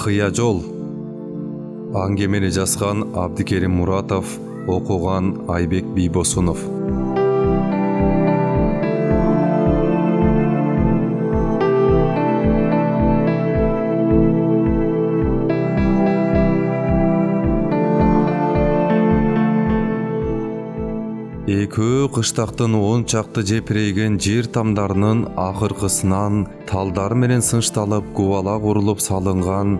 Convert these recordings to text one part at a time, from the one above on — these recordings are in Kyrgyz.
Кыя жол. Аңгемени жазган Абдикерим Муратов, окуган Айбек Бийбосунов. Экөө кыштактын 10 чакты жепирейген жер тамдарынын акыркысынан талдар менен сынчталып губала курулуп салынган,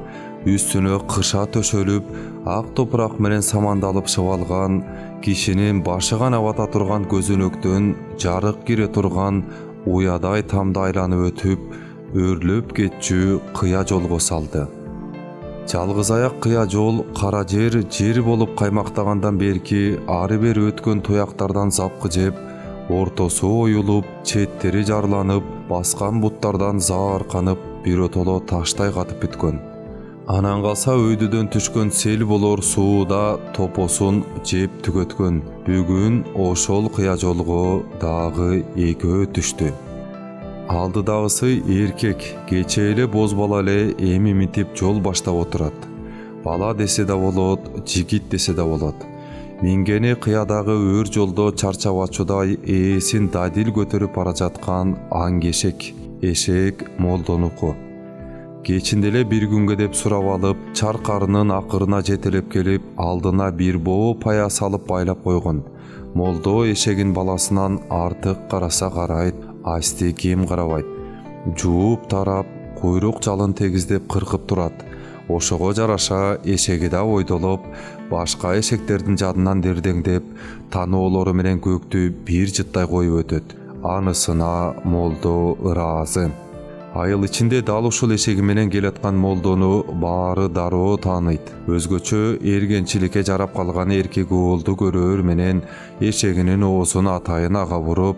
үстүнө кыша төшөлүп, ак топурак менен самандалып шыбалган, кишинин башы гана бата турган көзөнөктөн жарык кире турган уядай тамды айланып өтүп, өрлөп кетчү кыя жолго салды. Жалгыз аяк кыя жол кара жер болуп каймактагандан берки ары бери өткөн туяктардан запкы жеп, ортосу оюлуп, четтери жарланып, баскан буттардан заарканып, биротоло таштай катып бүткөн. Анан калса өйдөдөн түшкөн сел болор сууда топосун жеп түгөткөн. Бүгүн ошол кыя жолго дагы экөө түштү. Алдыдагысы эркек, кече эле боз бала эле эми митип жол баштап отурат. Бала десе да болот, жигит десе да болот. Мингени кыядагы өр жолдо чарчап ачуудай ээсин дадил көтөрүп бара жаткан аң эшек молдонуку. Кечинде эле бир күнгө деп сурап алып, чаркарынын акырына жетелеп келип, алдына бир боо пая салып байлап койгон. Молдо эшегин баласынан артык караса карайт, асти кем карабайт. Жууп тарап, куйрук жалын тегиздеп кыркып турат. Ошого жараша эшеги да ойдолоп, башка эшектердин жадынан дердеңдеп, таноолору менен көктү бир жыттай коюп өтөт. Анысына молдо ыраазы. Айыл ичинде дал ушул эшеги менен келаткан молдону баары дароо тааныйт. Өзгөчө эргенчиликке жарап калган эркек оолду көрөр менен эшегинин оозун атайын ага буруп,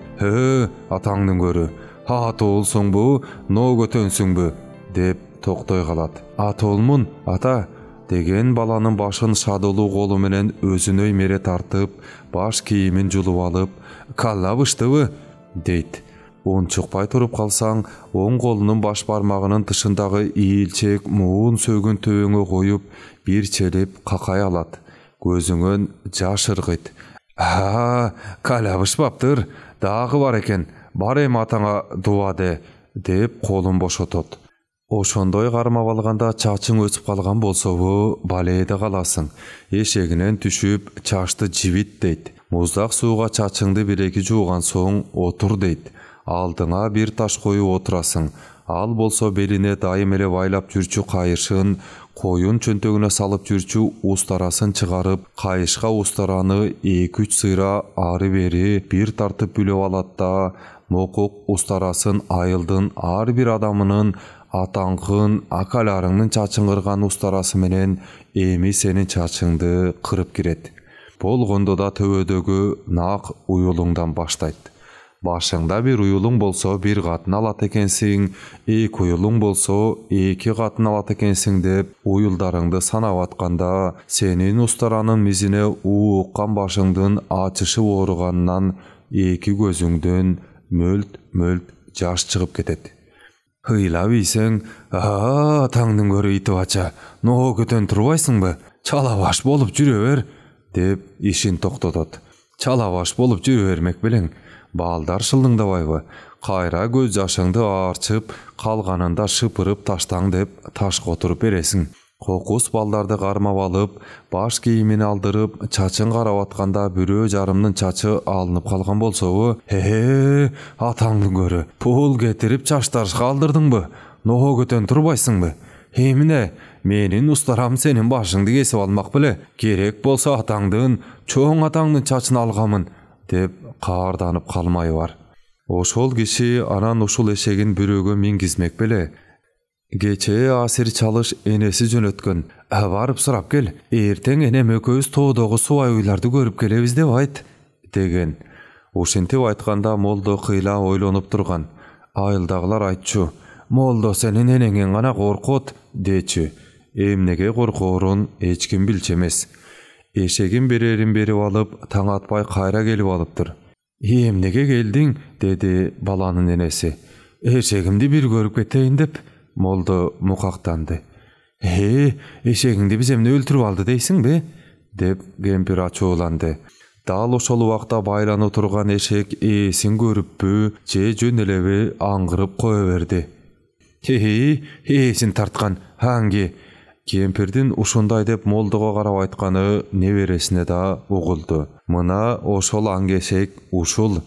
атаңдын көрү, атоолсуңбу, ноо көтөнсүңбү?" деп токтой калат. "Атоолмун, ата" деген баланын башын шадылуу колу менен өзүнө мере тартып, баш кийимин жулуп алып, "Калла быштыбы?" дейт. Унчукпай туруп калсаң, оң колунун баш бармагынын тышындагы ийилчек муун сөгүн төбөңө коюп, бир челеп какай алат. Көзүңөн жаш ыргыйт. "Калабышпаптыр, дагы бар экен. Бар эми атаңа дуа де" деп колун бошотот. Ошондой кармап алганда чачың өсүп калган болсобу, балээде каласың. Эшегинен түшүп, чачты жибит дейт. Муздак сууга чачыңды бир-эки жууган соң отур дейт. Алдыңа бир таш коюп отурасың. Ал болсо белине дайым эле байлап жүрчү кайышын, коюн чөнтөгүнө салып жүрчү устарасын чыгарып, кайышка устараны 2-3 сыйра ары бери бир тартып бүлөп алат да, мокук устарасын айылдын ар бир адамынын атаңкын, акаларыңдын чачын кырган устарасы менен эми сенин чачыңды кырып кирет. Болгондо да төбөдөгү нак уюлуңдан баштайт. Башыңда бир уюлуң болсо бир катын алат экенсиң, 2 уюлуң болсо 2 катын алат экенсиң деп уюлдарыңды санап атканда, сенин устаранын мизине ууккан башыңдын ачышып ооруганынан 2 көзүңдөн мөлт жаш чыгып кетет. Ыйлап ийсең, атаңдын көрү итип ача, ноо көтөн турбайсыңбы? Чала баш болуп жүрө бер" деп ишин токтотот. Чала баш болуп жүрө бермек белең. Балдар шылдыңдабайбы? Кайра көз жашыңды аарчып, калганында шыпырып таштаң деп таш которуп бересиң. Кокус балдарды кармап алып, баш кийимин алдырып, чачын карап атканда бирөө жарымдын чачы алынып калган болсобу, атаңдын көрү, пул кетирип чачтарышка алдырдыңбы? Ноо көтөн турбайсыңбы? Эмне, менин устарам сенин башыңды кесип алмак беле? Керек болсо чоң атаңдын чачын алгамын" деп каарданып калмай бар. Ошол киши анан ушул эшегин бирөөгө мингизмек беле. Кечээ асир чалыш энеси жөнөткөн. "Барып сурап кел, эртең энем экөөбүз тоодогу субай уйларды көрүп келебиз" деп айт деген. Ушинтип айтканда молдо кыйла ойлонуп турган. Айылдагылар айтчу: "Молдо сенин энеңен гана коркот" дечү. Эмнеге коркоорун эч ким билчү эмес. Эшегин берерин берип алып, таң атпай кайра келип алыптыр. "Эмнеге келдиң?" деди баланын энеси. "Эшегимди бир көрүп кетейин" деп молдо мукактанды. Eşегиңди биз эмне өлтүрүп алды дейсиңби? Деп кемпир ачууланды. Дал ошол убакта байланып турган эшек ээсин көрүппү же жөн элеби аңгырып кое берди. Ээсин тарткан ханги. Кемпирдин ушундай деп молдого карап айтканы небересине да угулду. Мына ошол аңгешек ушул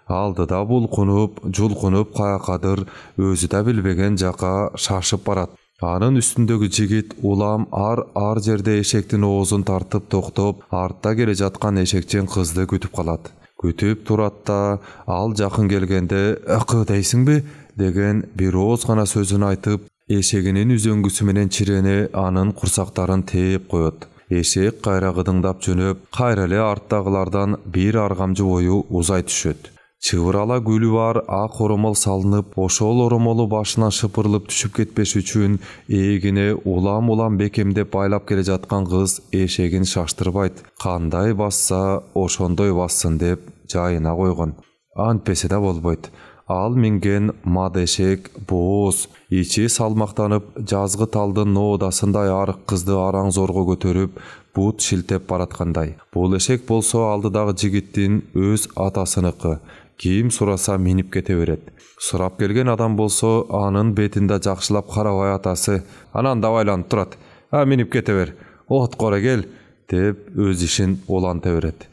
алдыда булкунуп, жулкунуп каякадыр өзү да билбеген жака шашып барат. Анын үстүндөгү жигит улам ар жерде эшектин оозун тартып токтоп, артта келе жаткан эшекчен кызды күтүп калат. Күтүп турат да, ал жакын келгенде «Акы дейсиңби?» деген бир ооз гана сөзүн айтып, эшегинин үзөңгүсү менен чирене анын курсактарын тээп коет. Эшек кайра гыдыңдап жөнөп, кайра эле арттагылардан бир аргамжы бою узай түшөт. Чыбырала гүлү бар ак оромол салынып, ошол оромолу башынан шыпырылып түшүп кетпеш үчүн эгине улам бекемдеп байлап келе жаткан кыз эшегин шаштырбайт. Кандай басса, ошондой бассын деп жайына койгон. Антпесе да болбойт. Ал минген мад эшек бооз, ичи салмактанып, жазгы талдын ноодасындай арык кызды араң зорго көтөрүп, бут шилтеп бараткандай. Бул эшек болсо алдыдагы жигиттин өз атасыныкы. Ким сураса минип кете берет. Сурап келген адам болсо анын бетинде жакшылап карабай атасы «Анан да байланып турат. Минип кете бер. От кора кел» деп өз ишин уланта берет.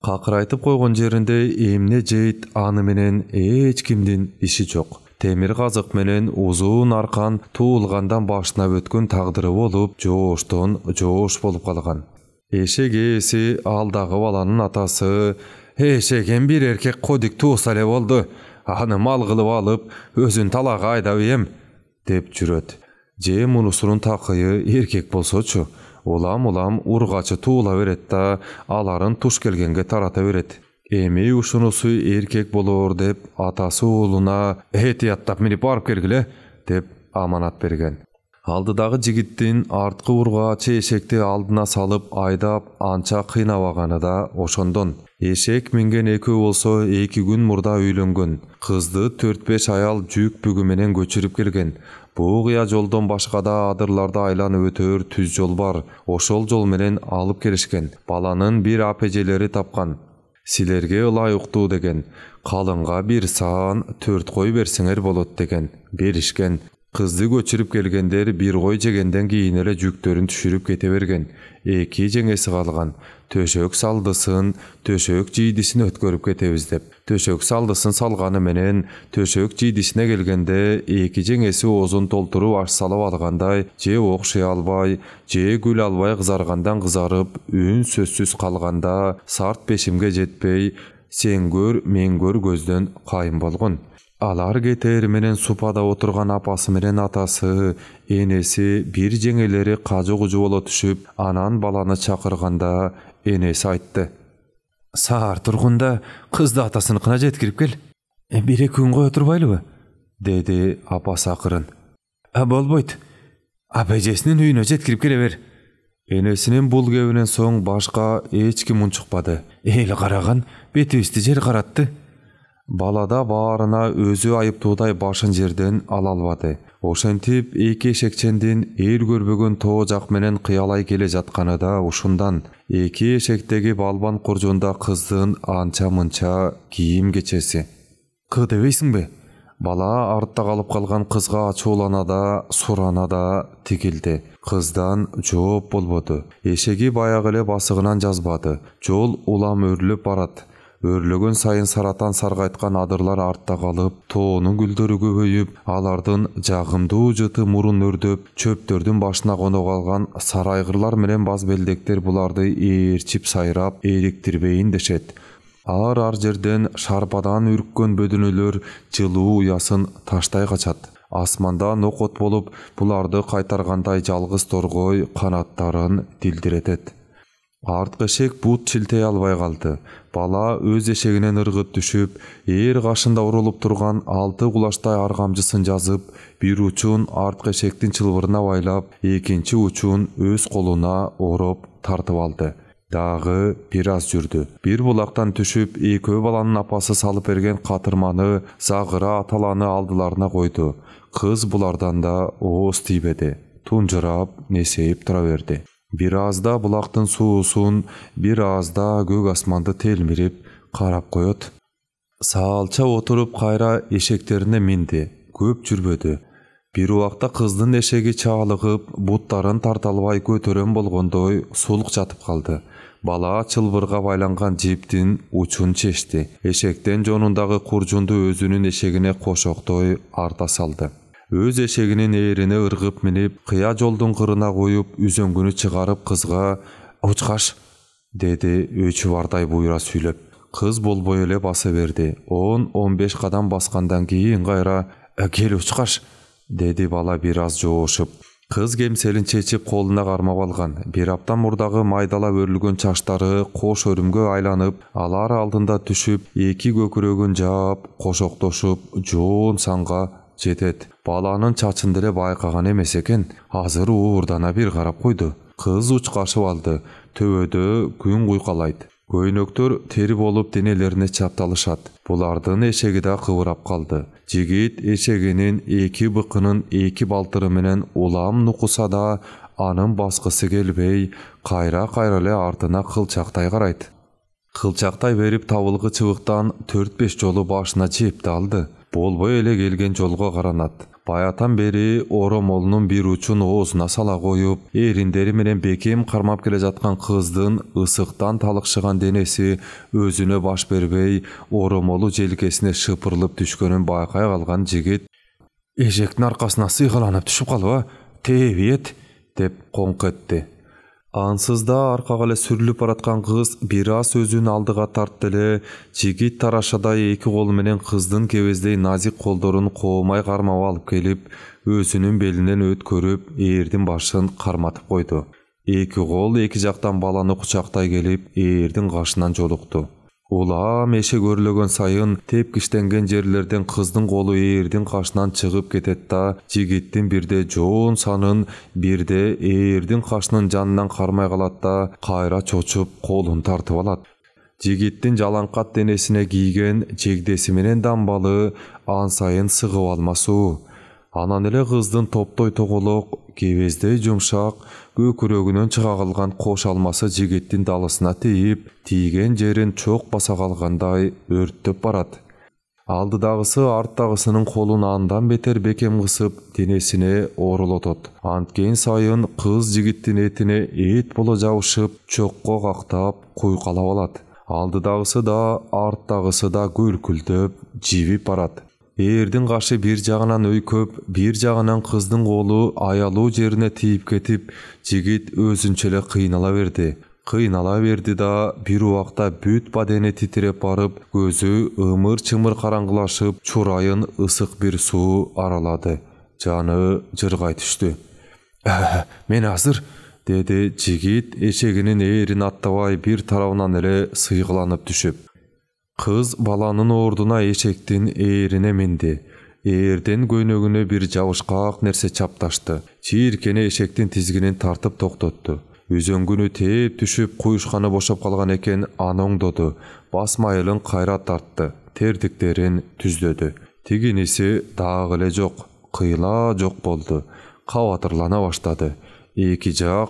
Какырайтып койгон жеринде эмне жейт аны менен эч кимдин иши жок. Темир казык менен узун аркан туулгандан башына өткөн тагдыры болуп, жооштон жоош болуп калган. Эшек ээси алдагы баланын атасы «Эшегем бир эркек кодик тууса эле болду. Аны мал кылып алып, өзүн талаага айдап ем» деп жүрөт. Же мунусунун такыйы эркек болсочу, улам ургачы туула берет да, аларын туш келгенге тарата берет. Эми ушунусу эркек болоор деп атасы уулуна «Этияттап минип барып келгиле» деп аманат берген. Алдыдагы жигиттин арткы ургачы эшекти алдына салып айдап анча кыйнабаганы да ошондон. Эшек минген экөө болсо 2 күн мурда үйлөнгөн. Кызды 4-5 аял жүк бүгү менен көчүрүп келген. Буу кыя жолдон башка да адырларды айланып өтөр түз жол бар. Ошол жол менен алып келишкен. Баланын бир апежелери тапкан. Силерге ылай уктуу деген. Калынга бир саан 4 кой берсеңер болот деген. Беришкен. Кызды көчүрүп келгендер бир кой жегенден кийин эле жүктөрүн түшүрүп кете берген. 2 жеңеси калган. Төшөк салдысын, төшөк жийдисин өткөрүп кетебиз деп. Төшөк салдысын салганы менен төшөк жийдисине келгенде 2 жеңеси оозун толтуруп аш салып алгандай, же окшой албай, же гүл албай кызаргандан кызарып, үн сөзсүз калганда сарт бешимге жетпей, сен көр, мен көр көздөн кайын болгон. Алар кетери менен супада отурган апасы менен атасы, энеси бир жеңелери кажы-кужу боло түшүп, анан баланы чакырганда энеси айтты: «Саар тургунда кызды атасыныкына жеткирип кел. 1-2 күн кое турбайлыбы?» деди апасы акырын. Болбойт. Апежесинин үйүнө жеткирип келе бер. Энесинин бул кебинен соң башка эч ким унчукпады. Эл караган, бетибизди жер каратты. Балада баарына өзү айыптуудай башын жерден ала албады. Ошентип 2 эшекчендин эл көрбөгөн тоо жак менен кыялай келе жатканы да ушундан. 2 эшектеги балбан куржунда кыздын анча-мынча кийим кечеси. «Кы дебейсиңби?» Бала артта калып калган кызга ачуулана да, сурана да тигилди. Кыздан жооп болбоду. Эшеги баягы эле басыгынан жазбады. Жол улам өрлөп барат. Өрлөгөн сайын саратан саргайткан адырлар артта калып, тоонун гүлдөрү көбөйүп, алардын жагымдуу жыты мурун өрдөп, чөптөрдүн башына коно калган сарайгырлар менен баз белдектер буларды ээрчип сайрап, эриктирбейин дешет. Ар жерден шарпадан үрккөн бөдөнөлөр жылуу уясын таштай качат. Асманда нокот болуп, буларды кайтаргандай жалгыз торгой канаттарын дилдиретет. Арткы эшек бут шилтей албай калды. Бала өз эшегинен ыргып түшүп, ээр кашында урулуп турган 6 кулачтай аргамжысын жазып, бир учун арткы эшектин чылбырына байлап, экинчи учун өз колуна ороп тартып алды. Дагы бир аз жүрдү. Бир булактан түшүп, экөө баланын апасы салып берген катырманы, загыра аталаны алдыларына койду. Кыз булардан да ооз тийбеди. tunjurap neseyip tura berdi. Bir azda bulaqtın suusun, bir azda gök asmandı telmirip qarap koyot. Saalça oturup kayra eşeklerine mindi. Köp jürbödü. Bir uaqta kızdın eşegi çağılıgıp, butların tartalbay götörön bolgondoy suluk jatıp kaldı. Bala çılbırga baylangan jiptin uçun çeşti. Eşekten jonundağı kurcundu özünün eşegine koşoktoy arta saldı. Öz eşeginin eğrine ırgıp minip, kıya joldun kırına koyup, üzöngünü çıkarıp kızga "Uçkaş" dedi öçü varday buyura süylep. Kız bolboy ele basa verdi. 10-15 kadam baskandan keyin gayra "Gel uçkaş" dedi bala biraz joğuşup. Kız gemselin çeçip koluna qarmap algan. Bir aptan murdağı maydala örülgön çaştары koş örümgö aylanıp, alar aldında düşüp, eki gökürөгün jaap, koşoktoşup, joon sanга жетет. Баланын çaçın деле байкаган эмес экен. Азыр уурдана bir карап койду. Kız uçkaşıp aldı. Töbödө күн куйкалайт. Көйнөктөр teri bolup denelerine çaptalışat. Bulardın eşegi de kıvırap kaldı. Jigit eşeginin eki bıkının eki baltırı menen ulam nukusa da anın baskısı gelbey, kayra-kayrale ardına kılçaktay qarayt. Kılçaktay verip tavılgı çıvıktan 4-5 jolu başına jepti aldı. Bolboy ele gelgen jolga qaranat. Bayatan beri oromolunun bir uçun oğuzuna sala koyup, erinderi menen bekem karmap kele jatkan kızdın ısıktan talıkşıgan denesi özüne baş berbey, oromolu jelkesine şıpırılıp düşkönün baykay kalgan jigit "Eşektin arkasına sıyğılanıp düşüp kalıp, tebiyet" dep konk etdi. Ansızda arkaga sürülüp baratkan kız biraz özün aldıga tarttı ele, jigit taraşaday eki kol menen kızdın kebezdey nazik koldoruny koomay karmap alıp kelip, özünün belinden ötkörüp, eğirdin başын karmatıp koydu. Eki kol eki jaktan balany kuchakтай kelip, eğirdin kaşından joluktu. Ulam eşe görülөгөн sayın tepkiştengen jerlerden kızdın kolu eğirdin kaşынан çıkıp ketet da, jigittin birde joon sanın, birde eğirdin kaşının janından karmay kalat da, kayra çoçup kolun tartıp alat. Jigittin jalankat denesine giygen jegdesi menen dambalı ansayın sığıp almasuu. Anan ele kızdın toptoy tokolok, kebezdey jumşak, gökürөгүнөн çıga kalgan koş alması jigittin dalısına teyip, tiygen jerin çok basa kalganday örttöp barat. Aldıdagısı arttagısının kolun andan beter bekem kısıp denesine orulotot. Antken sayın kız jigittin etine et bola jabışıp, çokko kaktap kuykalap alat. Aldıdagısı da arttagısı da gülkülдөp jibip barat. Eğirdin kaşı bir jagынан öйköp, bir jagынан kızdın kolu ayalуу jerine tiyip ketip, jigit özünçele kıynala verdi da bir uaqta büt badeni titirep barıp, gözü ımır çımır karangılaşıp, çurayın ısık bir suu araladı. Canı jırgay düştü. Men hazır" dedi jigit eşeginin eğerin attabay bir tarafından ele sıyğılanıp düşüp. Kız balanın orduna eşektin eğerine mindi. Eğerden göynögüne bir jabışkak nerse çaptaştı. Çiirkene eşektin tizginin tartıp toktottu. Üzöngünü teyip düşüp kuyuşkanı boşap kalgan eken anoңdodu. Basmayılın kayra tarttı. Terdiklerin tüzdödü. Tiginisi dağıle jok, kıyla jok boldu. Kavatırlana başladı. Eki jak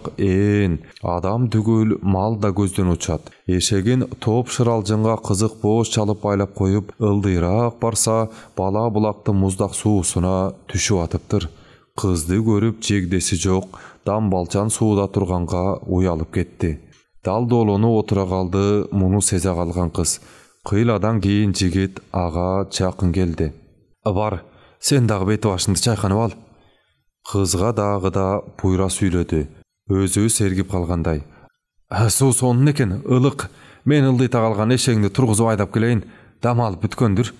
adam dügül mal da gözden uçat. Eşegin top şıralcınga kızık boş çalıp baylap koyup, ıldıyraq barsa bala bulakты muzdak suusuna düşüp atıptır. Kızdı görüp jegdesi jok, dambalçan suuda turganga uyalıp ketdi. Dal dolonu otura kaldı, munu seze kalgan kız. Kıyladan keyin jigit ağa çakın geldi. "Bar, sen dağı beti başındı çaykanıp al." Kızga dağı da buyra süyledi. Özü sergip kalganday. "Suu sonun eken, ılık. Men ıldyta kalgan eşeğini turguzup aydap keleyin. Dam alıp bütköndür."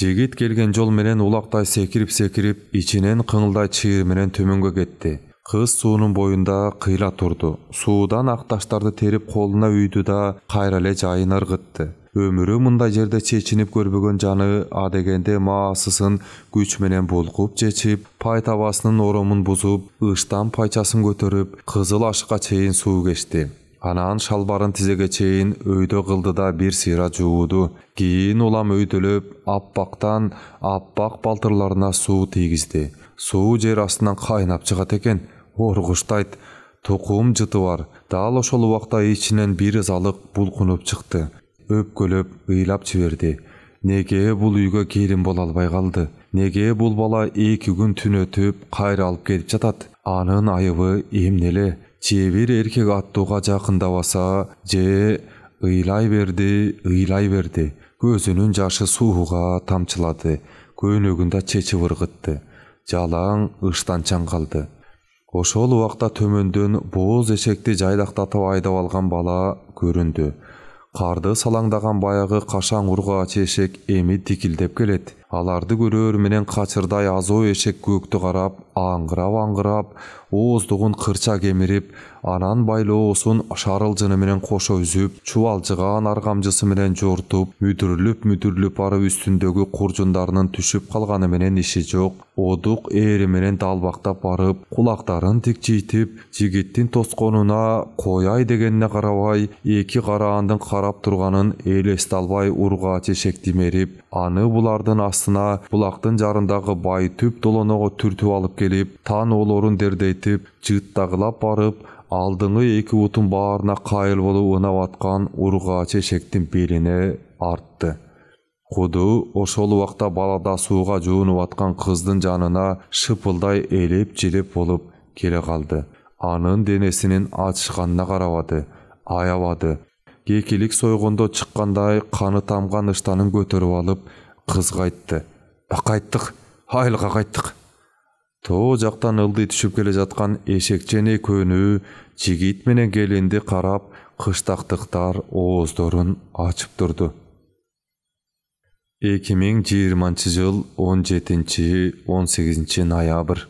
Jigit gelgen jol menen ulakтай sekirip, içinen kıngılday çığır menen tömөнгө ketdi. Kız suunun boyunda kıyla turdu. Suudan aktaştardı terip koluna üydü da kayrale jayын ırgıttı. Ömürü munda jerde çeçinip görbөгөн janı adegende maasısın güç menen bulkup çeçip, paytabasının oromun buzup, ıştan payçasın götürüp, kızıl aşıqa çeyin suu geçti. Anan şalbarın tizege çeyin öydö kıldı da bir sıyra juudu. Keyin ulam öydölöp, appaq baltırlarına suu tiygizdi. Suu jer astından kaynap çıgat eken. Оргуштайт, токуум жыты бар. Дал ошол убакта ичинен бир ызалык булкунуп чыкты. Өпкөлөп ыйлап жиберди. Неге бул үйгө келин боло албай калды? Неге бул бала 2 күн түнөтүп кайра алып келип жатат? Анын айыбы эмне эле? Же бир эркек аттууга жакындабаса, же ыйлай берди. Көзүнүн жашы сууга тамчылады. Көйнөгүндө чечип ыргытты. Жалаң ыштанчан калды. Ошол убакта төмөндөн бооз эшекти жайлактатып айдап алган бала көрүндү. Карды салаңдаган баягы кашаң ургаач эшек эми тикилдеп келет. Аларды көрөр менен качырдай азоо эшек көктү карап, аңгырап, ооздугун кырча кемирип, анан байлоосун шарылжыны менен кошо үзүп, чубалжыган аргамжысы менен жортуп, мүдүрүлүп барып үстүндөгү куржундарынын түшүп калганы менен иши жок. Одук ээри менен далбактап барып, кулактарын тикчитип, жигиттин тосконуна кояй дегенине карабай, 2 караандын карап турганын элесте албай ургаач эшекти мерип, аны булардын астына булактын жарындагы бай түп долоного түртүп алып келип, тан олорун дердейтип, жыттагылап барып, алдыңгы 2 бутун баарына кайыл болуп ынап аткан ургаач эшектин белине артты. Куду ошол убакта балада сууга жуунуп аткан кыздын жанына шыпылдай элеп-жилеп болуп келе калды. Анын денесинин ачышканына карабады, аябады. Кекилик сойгондо чыккандай каны тамган ыштанын көтөрүп алып, кызга айтты. Кайттык, айылга кайттык. Тоо жактан ылдый түшүп келе жаткан эшекчени экөөнү, жигит менен келинди карап, кыштактыктар ооздорун ачып турду. 2020 жыл 17-18 ноябрь